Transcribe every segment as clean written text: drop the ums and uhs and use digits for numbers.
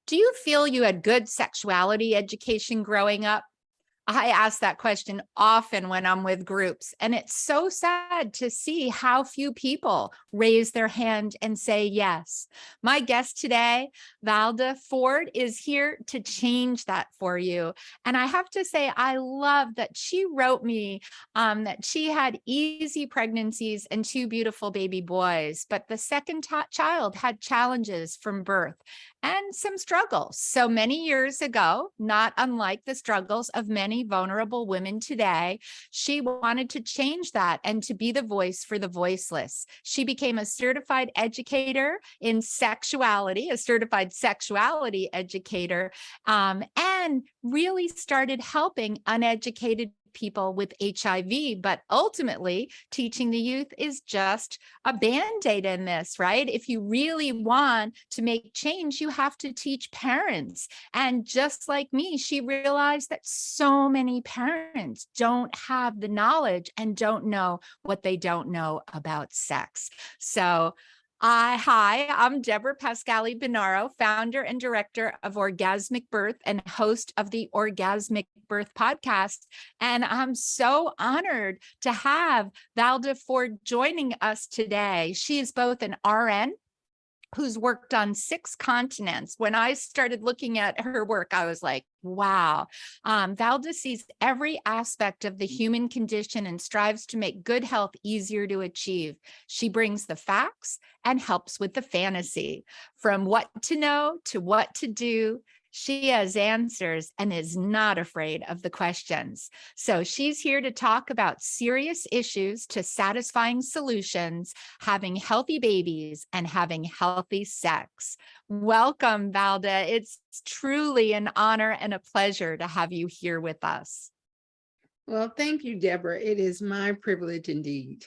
Do you feel you had good sexuality education growing up? I ask that question often when I'm with groups, and it's so sad to see how few people raise their hand and say yes. My guest today, Valda Ford, is here to change that for you. And I have to say, I love that she wrote me that she had easy pregnancies and two beautiful baby boys, but the second child had challenges from birth and some struggles. So many years ago, not unlike the struggles of many vulnerable women today, she wanted to change that and to be the voice for the voiceless. She became a certified educator in sexuality, a certified sexuality educator, and really started helping uneducated people with HIV, but ultimately teaching the youth is just a band-aid in this, right? If you really want to make change, you have to teach parents. And just like me, she realized that so many parents don't have the knowledge and don't know what they don't know about sex. So hi, I'm Deborah Pascali Binaro, founder and director of Orgasmic Birth and host of the Orgasmic Birth podcast. And I'm so honored to have Valda Ford joining us today. She is both an RN who's worked on 6 continents. When I started looking at her work, I was like, wow. Valda sees every aspect of the human condition and strives to make good health easier to achieve. She brings the facts and helps with the fantasy. From what to know to what to do, she has answers and is not afraid of the questions. So she's here to talk about serious issues to satisfying solutions, having healthy babies, and having healthy sex. Welcome, Valda. It's truly an honor and a pleasure to have you here with us. Well, thank you, Deborah. It is my privilege indeed.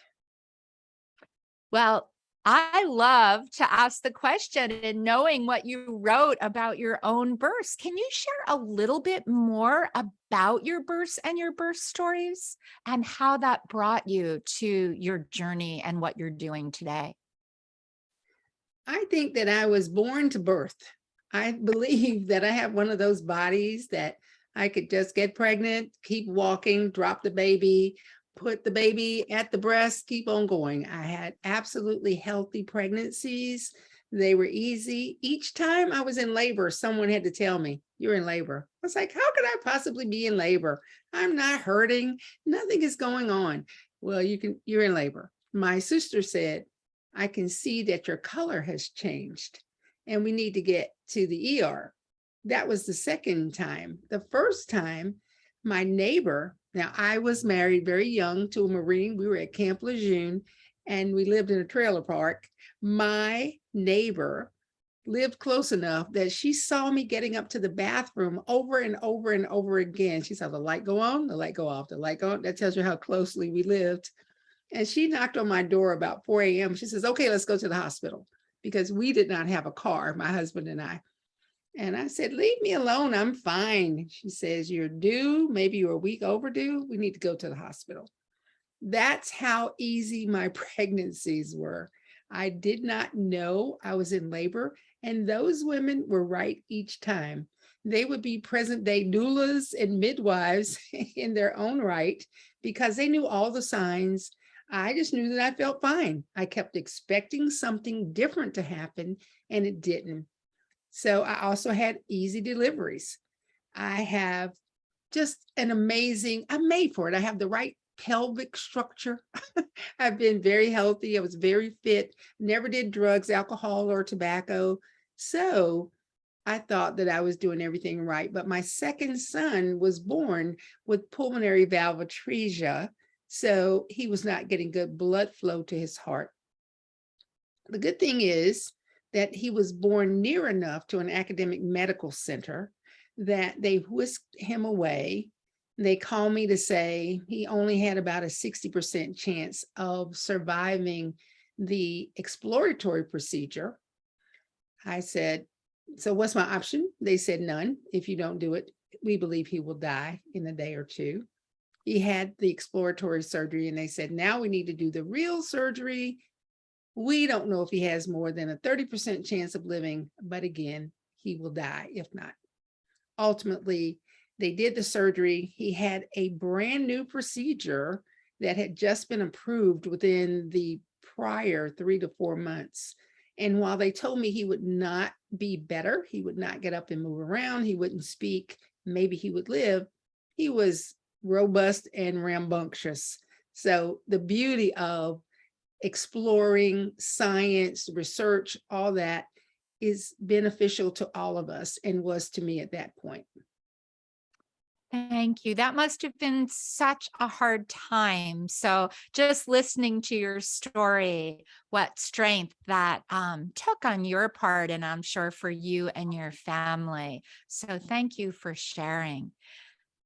Well, I love to ask the question, and knowing what you wrote about your own births, can you share a little bit more about your births and your birth stories and how that brought you to your journey and what you're doing today? I think that I was born to birth. I believe that I have one of those bodies that I could just get pregnant, keep walking, drop the baby, put the baby at the breast, keep on going. I had absolutely healthy pregnancies. They were easy. Each time I was in labor, someone had to tell me, "You're in labor." I was like, how could I possibly be in labor? I'm not hurting. Nothing is going on. Well, you're in labor. My sister said, "I can see that your color has changed and we need to get to the ER." That was the second time. The first time, my neighbor, now I was married very young to a Marine. We were at Camp Lejeune and we lived in a trailer park. My neighbor lived close enough that she saw me getting up to the bathroom over and over and over again. She saw the light go on, the light go off, the light go on. That tells you how closely we lived. And she knocked on my door about 4 a.m. She says, "Okay, let's go to the hospital," because we did not have a car, my husband and I. And I said, "Leave me alone. I'm fine." She says, "You're due. Maybe you're a week overdue. We need to go to the hospital." That's how easy my pregnancies were. I did not know I was in labor. And those women were right each time. They would be present day doulas and midwives in their own right because they knew all the signs. I just knew that I felt fine. I kept expecting something different to happen and it didn't. So I also had easy deliveries. I have just I'm made for it. I have the right pelvic structure. I've been very healthy. I was very fit, never did drugs, alcohol, or tobacco. So I thought that I was doing everything right. But my second son was born with pulmonary valve atresia. So he was not getting good blood flow to his heart. The good thing is that he was born near enough to an academic medical center that they whisked him away. They called me to say he only had about a 60% chance of surviving the exploratory procedure. I said, "So what's my option?" They said, "None. If you don't do it, we believe he will die in a day or two." He had the exploratory surgery and they said, "Now we need to do the real surgery. We don't know if he has more than a 30% chance of living, but again, he will die if not. Ultimately, they did the surgery. He had a brand new procedure that had just been approved within the prior 3 to 4 months. And while they told me he would not be better, he would not get up and move around, he wouldn't speak, maybe he would live, he was robust and rambunctious. So the beauty of exploring science, research, all that is beneficial to all of us and was to me at that point. Thank you. That must have been such a hard time. So just listening to your story, what strength that took on your part, and I'm sure for you and your family. So thank you for sharing.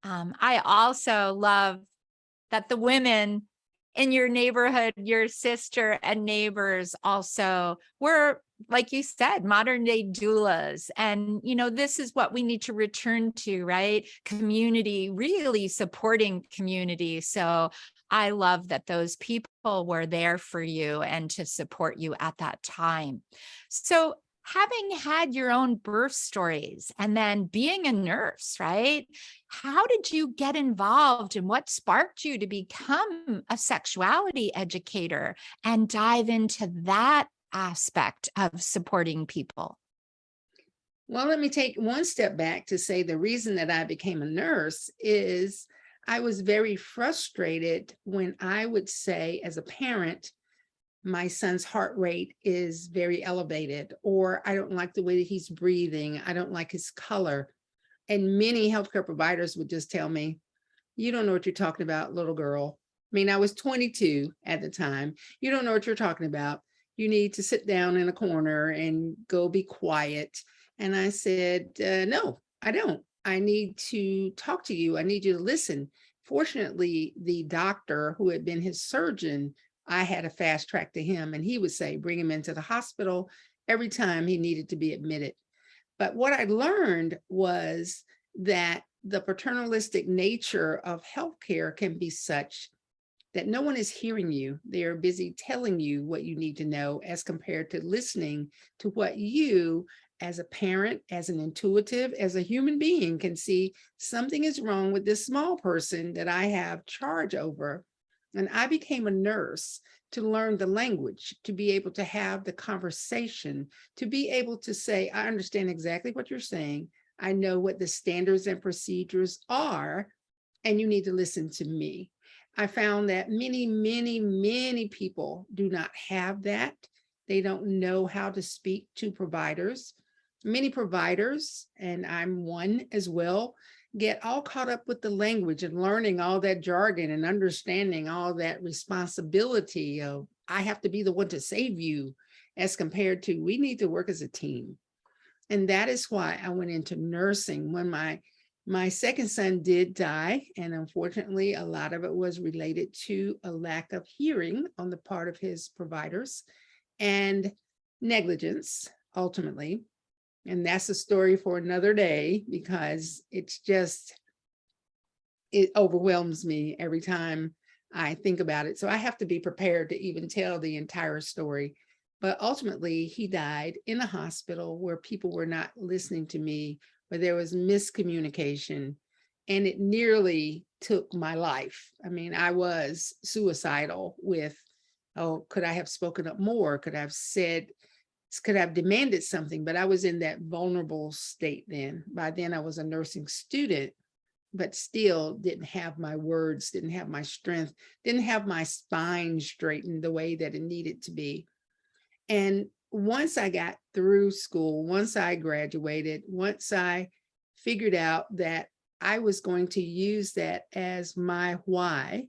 I also love that the women in your neighborhood, your sister and neighbors also were, like you said, modern day doulas. And, this is what we need to return to, right? Community, really supporting community. So I love that those people were there for you and to support you at that time. So having had your own birth stories and then being a nurse, right? How did you get involved and what sparked you to become a sexuality educator and dive into that aspect of supporting people? Well, let me take one step back to say the reason that I became a nurse is I was very frustrated when I would say, as a parent, my son's heart rate is very elevated, or I don't like the way that he's breathing, I don't like his color. And many healthcare providers would just tell me, you don't know what you're talking about, little girl. I mean, I was 22 at the time. You don't know what you're talking about. You need to sit down in a corner and go be quiet. And I said, no, I don't. I need to talk to you. I need you to listen. Fortunately, the doctor who had been his surgeon, I had a fast track to him, and he would say, bring him into the hospital every time he needed to be admitted. But what I learned was that the paternalistic nature of healthcare can be such that no one is hearing you. They are busy telling you what you need to know as compared to listening to what you, as a parent, as an intuitive, as a human being, can see something is wrong with this small person that I have charge over. And I became a nurse to learn the language, to be able to have the conversation, to be able to say, I understand exactly what you're saying. I know what the standards and procedures are, and you need to listen to me. I found that many, many, many people do not have that. They don't know how to speak to providers. Many providers, and I'm one as well, get all caught up with the language and learning all that jargon and understanding all that responsibility of, I have to be the one to save you, as compared to, we need to work as a team. And that is why I went into nursing. When my second son did die, and unfortunately, a lot of it was related to a lack of hearing on the part of his providers and negligence, ultimately. And that's a story for another day, because it's just, it overwhelms me every time I think about it. So I have to be prepared to even tell the entire story. But ultimately, he died in a hospital where people were not listening to me, where there was miscommunication, and it nearly took my life. I mean, I was suicidal with, oh, could I have spoken up more? Could I have demanded something? But I was in that vulnerable state then. By then I was a nursing student, but still didn't have my words, didn't have my strength, didn't have my spine straightened the way that it needed to be. And once I got through school, once I graduated, once I figured out that I was going to use that as my why,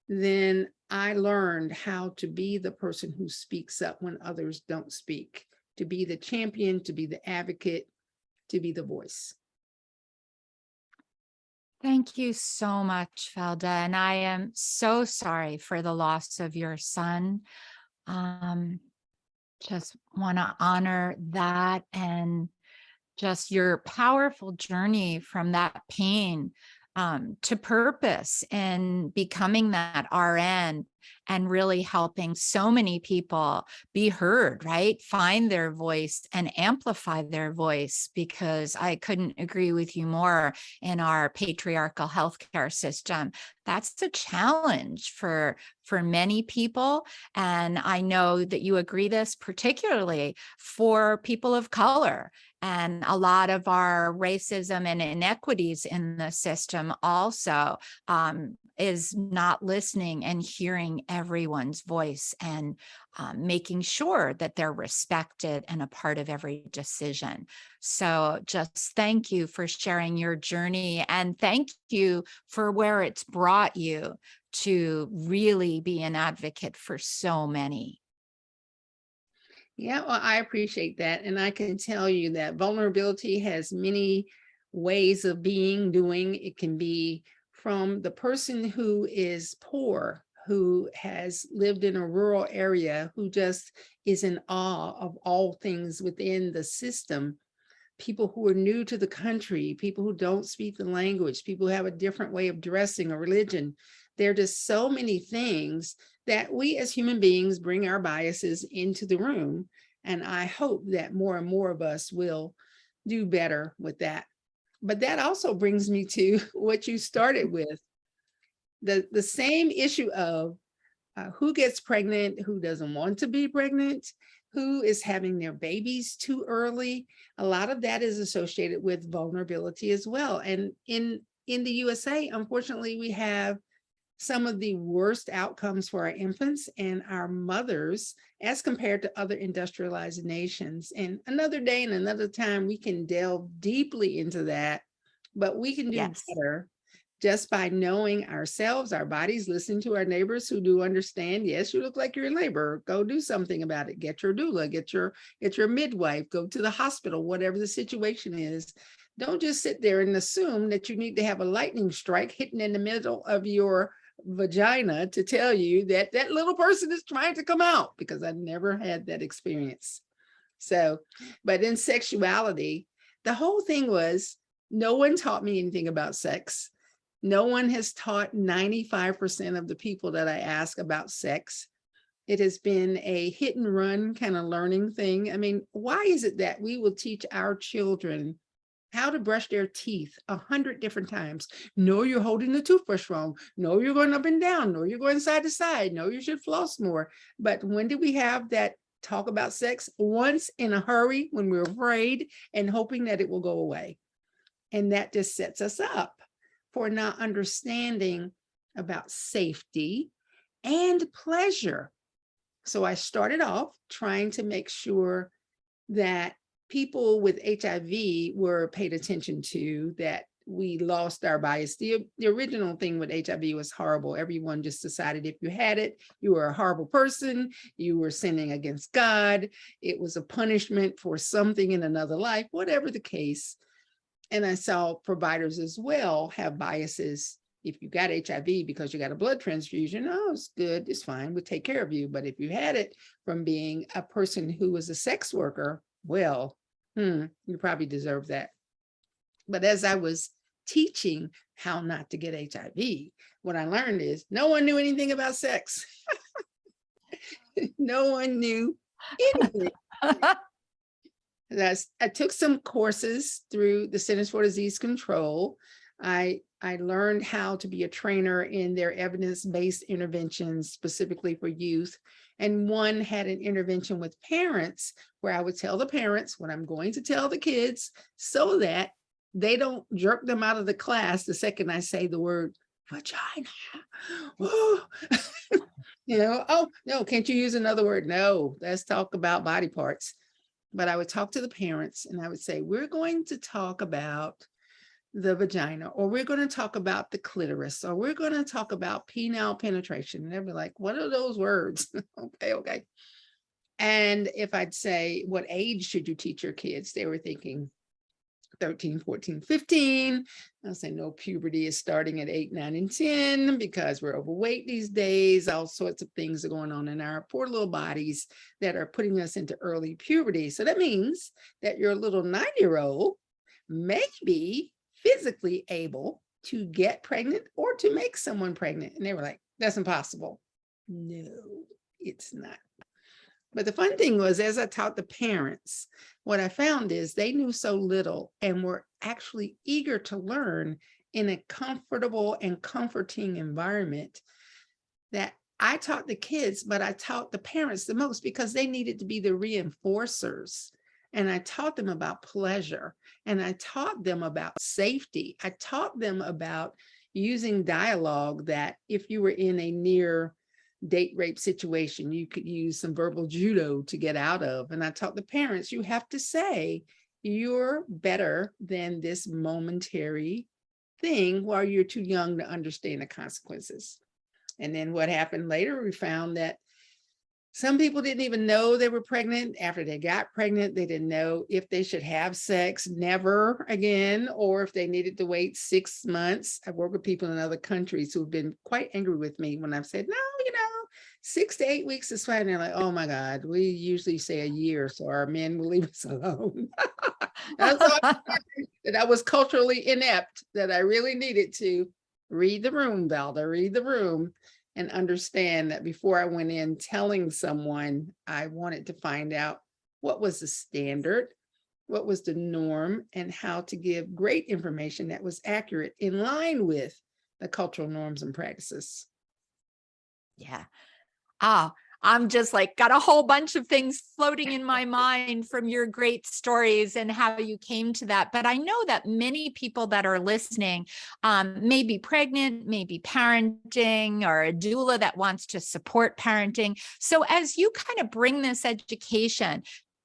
then I learned how to be the person who speaks up when others don't speak, to be the champion, to be the advocate, to be the voice. Thank you so much, Valda. And I am so sorry for the loss of your son. Just want to honor that and just your powerful journey from that pain to purpose and becoming that RN. and really helping so many people be heard, right? Find their voice and amplify their voice, because I couldn't agree with you more. In our patriarchal healthcare system, that's a challenge for many people. And I know that you agree this, particularly for people of color. And a lot of our racism and inequities in the system also is not listening and hearing everyone's voice, and making sure that they're respected and a part of every decision. So just thank you for sharing your journey, and thank you for where it's brought you to really be an advocate for so many. Yeah, well, I appreciate that. And I can tell you that vulnerability has many ways of being, doing. It can be from the person who is poor, who has lived in a rural area, who just is in awe of all things within the system. People who are new to the country, people who don't speak the language, people who have a different way of dressing or religion. There are just so many things that we as human beings bring our biases into the room. And I hope that more and more of us will do better with that. But that also brings me to what you started with, the same issue of who gets pregnant, who doesn't want to be pregnant, who is having their babies too early. A lot of that is associated with vulnerability as well. And in the USA, unfortunately, we have some of the worst outcomes for our infants and our mothers as compared to other industrialized nations. And another day and another time, we can delve deeply into that, but we can do Yes. better just by knowing ourselves, our bodies, listen to our neighbors who do understand. Yes, you look like you're in labor. Go do something about it. Get your doula, get your midwife, go to the hospital, whatever the situation is. Don't just sit there and assume that you need to have a lightning strike hitting in the middle of your vagina to tell you that that little person is trying to come out, because I never had that experience. So, but in sexuality, the whole thing was no one taught me anything about sex. No one has taught 95% of the people that I ask about sex. It has been a hit and run kind of learning thing. I mean, why is it that we will teach our children how to brush their teeth 100 different times? No, you're holding the toothbrush wrong. No, you're going up and down. No, you're going side to side. No, you should floss more. But when did we have that talk about sex? Once in a hurry, when we're afraid and hoping that it will go away. And that just sets us up for not understanding about safety and pleasure. So I started off trying to make sure that people with HIV were paid attention to, that we lost our bias. The original thing with HIV was horrible. Everyone just decided if you had it, you were a horrible person, you were sinning against God, it was a punishment for something in another life, whatever the case. And I saw providers as well have biases. If you got HIV because you got a blood transfusion, oh, it's good, it's fine, we'll take care of you. But if you had it from being a person who was a sex worker, well, you probably deserve that. But as I was teaching how not to get HIV, what I learned is no one knew anything about sex. No one knew anything. I took some courses through the Centers for Disease Control. I learned how to be a trainer in their evidence-based interventions, specifically for youth. And one had an intervention with parents where I would tell the parents what I'm going to tell the kids so that they don't jerk them out of the class the second I say the word vagina. Oh. Oh, no, can't you use another word? No, let's talk about body parts. But I would talk to the parents and I would say, we're going to talk about the vagina, or we're going to talk about the clitoris, or we're going to talk about penile penetration. And they'd be like, what are those words? Okay. And if I'd say, what age should you teach your kids? They were thinking 13, 14, 15. I'll say, no, puberty is starting at 8, 9, and 10 because we're overweight these days. All sorts of things are going on in our poor little bodies that are putting us into early puberty. So that means that your little 9-year-old may be physically able to get pregnant or to make someone pregnant. And they were like, that's impossible. No, it's not. But the fun thing was, as I taught the parents, what I found is they knew so little and were actually eager to learn in a comfortable and comforting environment, that I taught the kids, but I taught the parents the most because they needed to be the reinforcers. And I taught them about pleasure, and I taught them about safety. I taught them about using dialogue, that if you were in a near date rape situation, you could use some verbal judo to get out of. And I taught the parents, you have to say, you're better than this momentary thing while you're too young to understand the consequences. And then what happened later, we found that some people didn't even know they were pregnant. After they got pregnant, they didn't know if they should have sex never again, or if they needed to wait 6 months. I've worked with people in other countries who've been quite angry with me when I've said, no, 6 to 8 weeks is fine. They're like, oh my God, we usually say a year, so our men will leave us alone. That I was culturally inept, that I really needed to read the room, Valda, read the room, and understand that before I went in telling someone, I wanted to find out what was the standard, what was the norm, and how to give great information that was accurate in line with the cultural norms and practices. Yeah. I'm just like got a whole bunch of things floating in my mind from your great stories and how you came to that. But I know that many people that are listening may be pregnant, maybe parenting, or a doula that wants to support parenting. So as you kind of bring this education,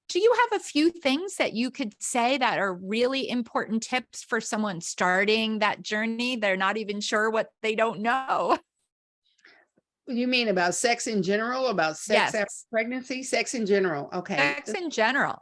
do you have a few things that you could say that are really important tips for someone starting that journey? They're not even sure what they don't know. You mean about sex in general, about sex after Yes, pregnancy? Sex in general. Okay. sex in general.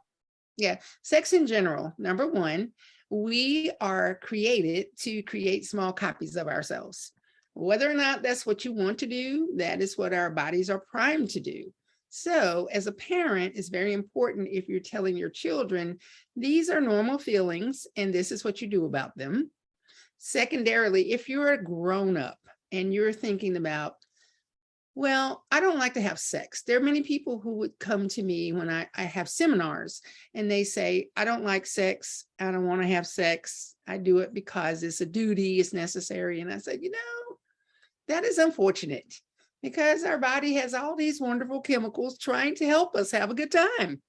Yeah, sex in general. Number one, we are created to create small copies of ourselves. Whether or not that's what you want to do, that is what our bodies are primed to do. So as a parent, it's very important, if you're telling your children, these are normal feelings and this is what you do about them. Secondarily, if you're a grown-up and you're thinking about, well, I don't like to have sex. There are many people who would come to me when I have seminars and they say, I don't like sex. I don't want to have sex. I do it because it's a duty, it's necessary. And I said, that is unfortunate, because our body has all these wonderful chemicals trying to help us have a good time.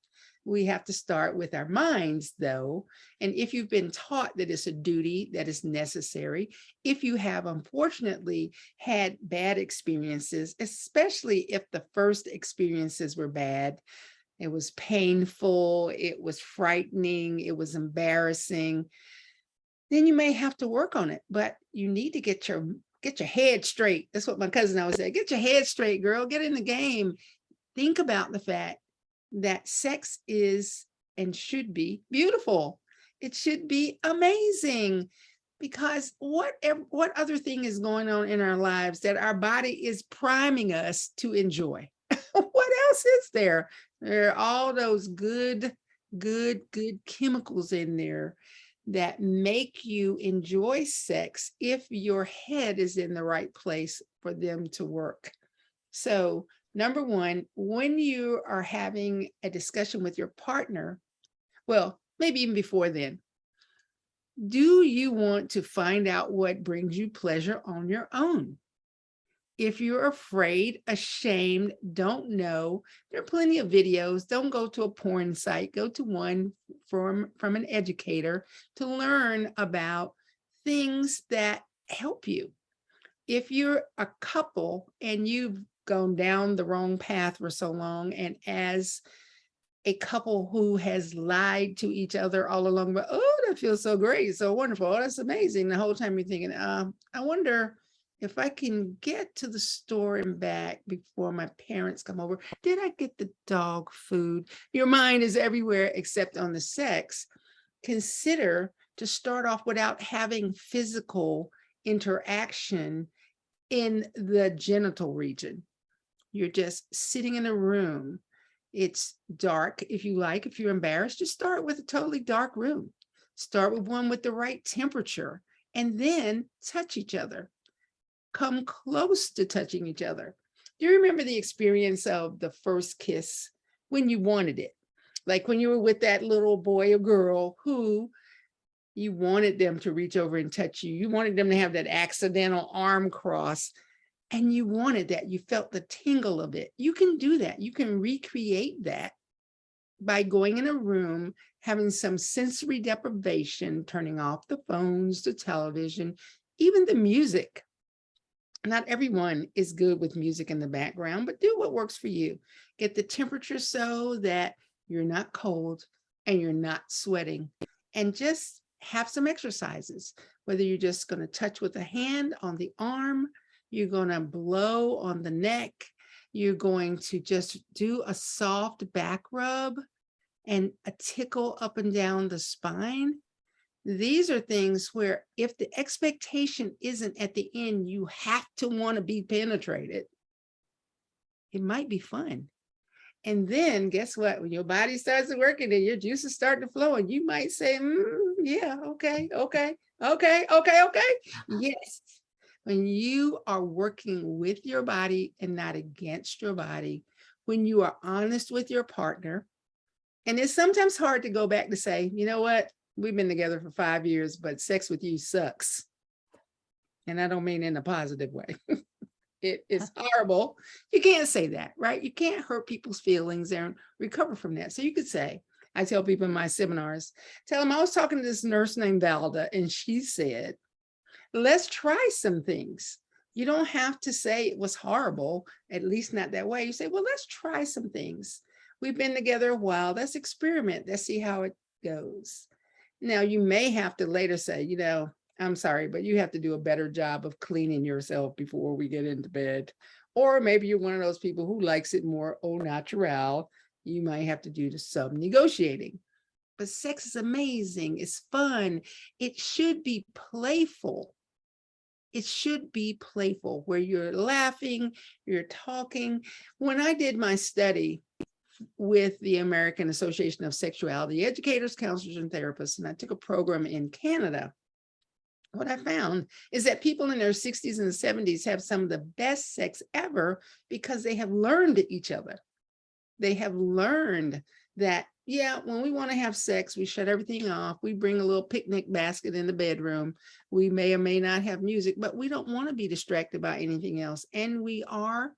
We have to start with our minds, though. And if you've been taught that it's a duty, that is necessary, if you have unfortunately had bad experiences, especially if the first experiences were bad, it was painful, it was frightening, it was embarrassing, then you may have to work on it. But you need to get your head straight. That's what my cousin always said. Get your head straight, girl. Get in the game. Think about the fact that sex is and should be beautiful. It should be amazing, because what other thing is going on in our lives that our body is priming us to enjoy? What else is there? There are all those good chemicals in there that make you enjoy sex if your head is in the right place for them to work. So number one, when you are having a discussion with your partner, well, maybe even before then, do you want to find out what brings you pleasure on your own? If you're afraid, ashamed, don't know, there are plenty of videos. Don't go to a porn site. Go to one from an educator to learn about things that help you. If you're a couple and you've gone down the wrong path for so long, and as a couple who has lied to each other all along, but oh, that feels so great, so wonderful, oh, that's amazing, the whole time you're thinking, I wonder if I can get to the store and back before my parents come over. Did I get the dog food? Your mind is everywhere except on the sex. Consider to start off without having physical interaction in the genital region. You're just sitting in a room. It's dark. If you like, if you're embarrassed, just start with a totally dark room. Start with one with the right temperature, and then touch each other. Come close to touching each other. Do you remember the experience of the first kiss when you wanted it? Like when you were with that little boy or girl who you wanted them to reach over and touch you. You wanted them to have that accidental arm cross, and you wanted that. You felt the tingle of it. You can do that. You can recreate that by going in a room, having some sensory deprivation, turning off the phones, the television, even the music. Not everyone is good with music in the background, but do what works for you. Get the temperature so that you're not cold and you're not sweating, and just have some exercises, whether you're just going to touch with a hand on the arm, you're going to blow on the neck, you're going to just do a soft back rub and a tickle up and down the spine. These are things where if the expectation isn't at the end, you have to want to be penetrated. It might be fun. And then guess what? When your body starts working and your juices start to flow, and you might say, yeah, okay. Yes. When you are working with your body and not against your body, when you are honest with your partner, and it's sometimes hard to go back to say, you know what? We've been together for 5 years, but sex with you sucks. And I don't mean in a positive way. It is horrible. You can't say that, right? You can't hurt people's feelings and recover from that. So you could say, I tell people in my seminars, tell them I was talking to this nurse named Valda, and she said, let's try some things. You don't have to say it was horrible, at least not that way. You say, well, let's try some things. We've been together a while. Let's experiment. Let's see how it goes. Now, you may have to later say, you know, I'm sorry, but you have to do a better job of cleaning yourself before we get into bed. Or maybe you're one of those people who likes it more au naturel. You might have to do some negotiating. But sex is amazing. It's fun. It should be playful. It should be playful, where you're laughing, you're talking. When I did my study with the American Association of Sexuality Educators, Counselors, and Therapists, and I took a program in Canada, what I found is that people in their 60s and 70s have some of the best sex ever because they have learned each other. They have learned that, yeah, when we want to have sex, we shut everything off. We bring a little picnic basket in the bedroom. We may or may not have music, but we don't want to be distracted by anything else. And we are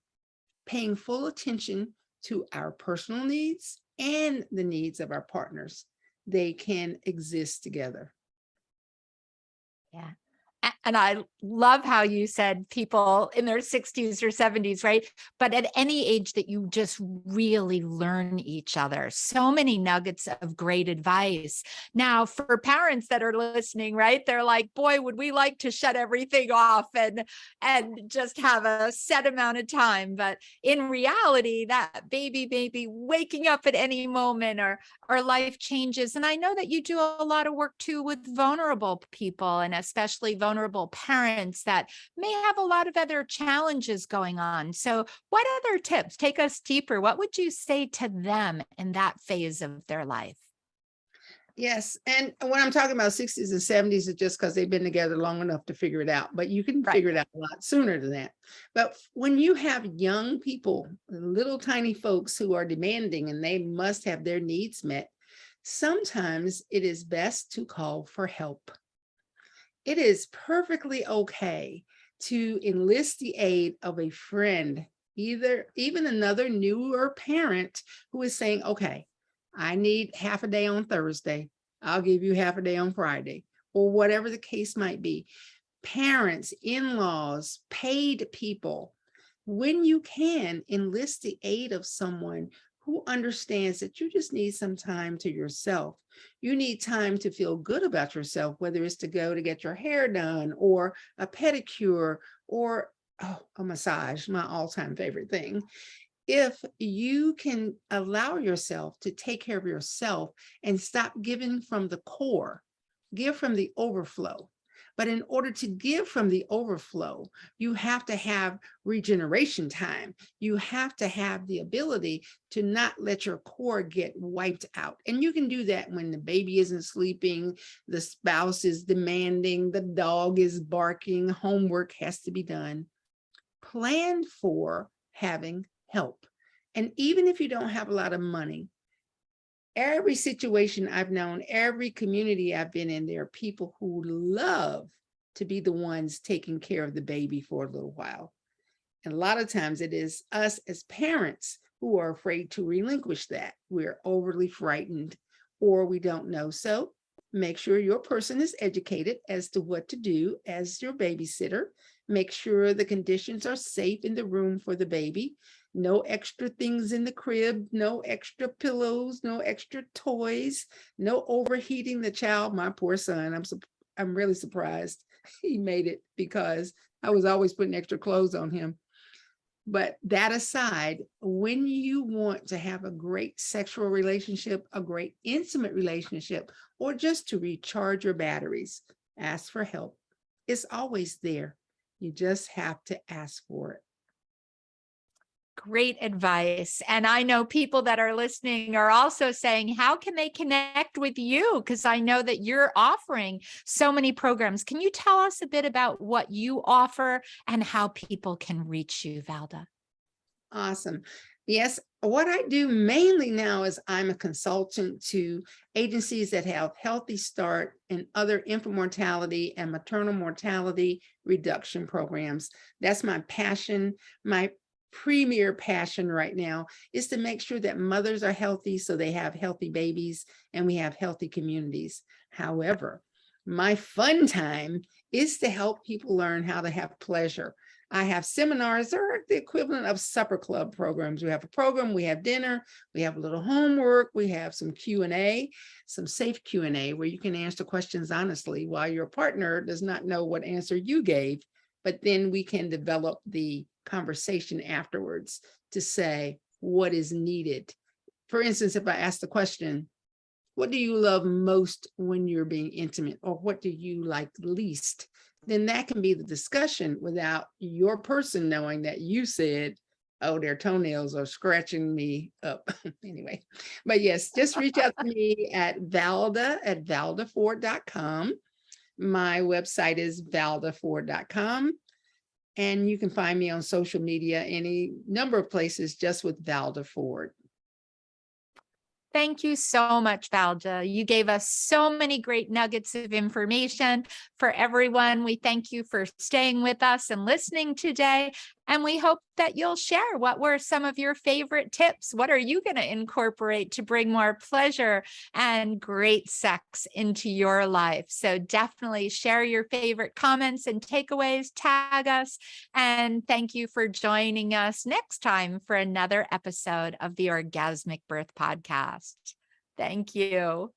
paying full attention to our personal needs and the needs of our partners. They can exist together. Yeah. And I love how you said people in their 60s or 70s, right? But at any age that you just really learn each other. So many nuggets of great advice. Now, for parents that are listening, right? They're like, boy, would we like to shut everything off and just have a set amount of time. But in reality, that baby waking up at any moment, or life changes. And I know that you do a lot of work too with vulnerable people, and especially vulnerable parents that may have a lot of other challenges going on. So what other tips, take us deeper, what would you say to them in that phase of their life? Yes. And when I'm talking about 60s and 70s, it's just because they've been together long enough to figure it out. But you can Right. figure it out a lot sooner than that. But when you have young people, little tiny folks who are demanding and they must have their needs met, sometimes it is best to call for help. It is perfectly okay to enlist the aid of a friend, even another newer parent who is saying, okay, I need half a day on Thursday. I'll give you half a day on Friday, or whatever the case might be. Parents, in-laws, paid people, when you can, enlist the aid of someone who understands that you just need some time to yourself. You need time to feel good about yourself, whether it's to go to get your hair done or a pedicure or a massage, my all-time favorite thing. If you can allow yourself to take care of yourself and stop giving from the core, give from the overflow. But in order to give from the overflow, you have to have regeneration time. You have to have the ability to not let your core get wiped out. And you can do that when the baby isn't sleeping, the spouse is demanding, the dog is barking, homework has to be done. Plan for having help. And even if you don't have a lot of money, every situation I've known, every community I've been in, there are people who love to be the ones taking care of the baby for a little while. And a lot of times it is us as parents who are afraid to relinquish that. We're overly frightened or we don't know. So make sure your person is educated as to what to do as your babysitter. Make sure the conditions are safe in the room for the baby. No extra things in the crib, no extra pillows, no extra toys, no overheating the child. My poor son, I'm really surprised he made it because I was always putting extra clothes on him. But that aside, when you want to have a great sexual relationship, a great intimate relationship, or just to recharge your batteries, ask for help. It's always there. You just have to ask for it. Great advice. And I know people that are listening are also saying, how can they connect with you? Because I know that you're offering so many programs. Can you tell us a bit about what you offer and how people can reach you, Valda? Awesome. Yes, what I do mainly now is I'm a consultant to agencies that have Healthy Start and other infant mortality and maternal mortality reduction programs. That's my passion. My premier passion right now is to make sure that mothers are healthy so they have healthy babies and we have healthy communities. However, my fun time is to help people learn how to have pleasure. I have seminars that are the equivalent of supper club programs. We have a program, we have dinner, we have a little homework, we have some Q&A, some safe Q&A where you can answer questions honestly while your partner does not know what answer you gave, but then we can develop the conversation afterwards to say what is needed. For instance, if I ask the question, what do you love most when you're being intimate, or what do you like least? Then that can be the discussion without your person knowing that you said, oh, their toenails are scratching me up. Anyway, but yes, just reach out to me at valdaford.com. My website is valdaford.com. And you can find me on social media, any number of places, just with Valda Ford. Thank you so much, Valda. You gave us so many great nuggets of information for everyone. We thank you for staying with us and listening today. And we hope that you'll share what were some of your favorite tips. What are you going to incorporate to bring more pleasure and great sex into your life? So definitely share your favorite comments and takeaways, tag us, and thank you for joining us next time for another episode of the Orgasmic Birth Podcast. Thank you.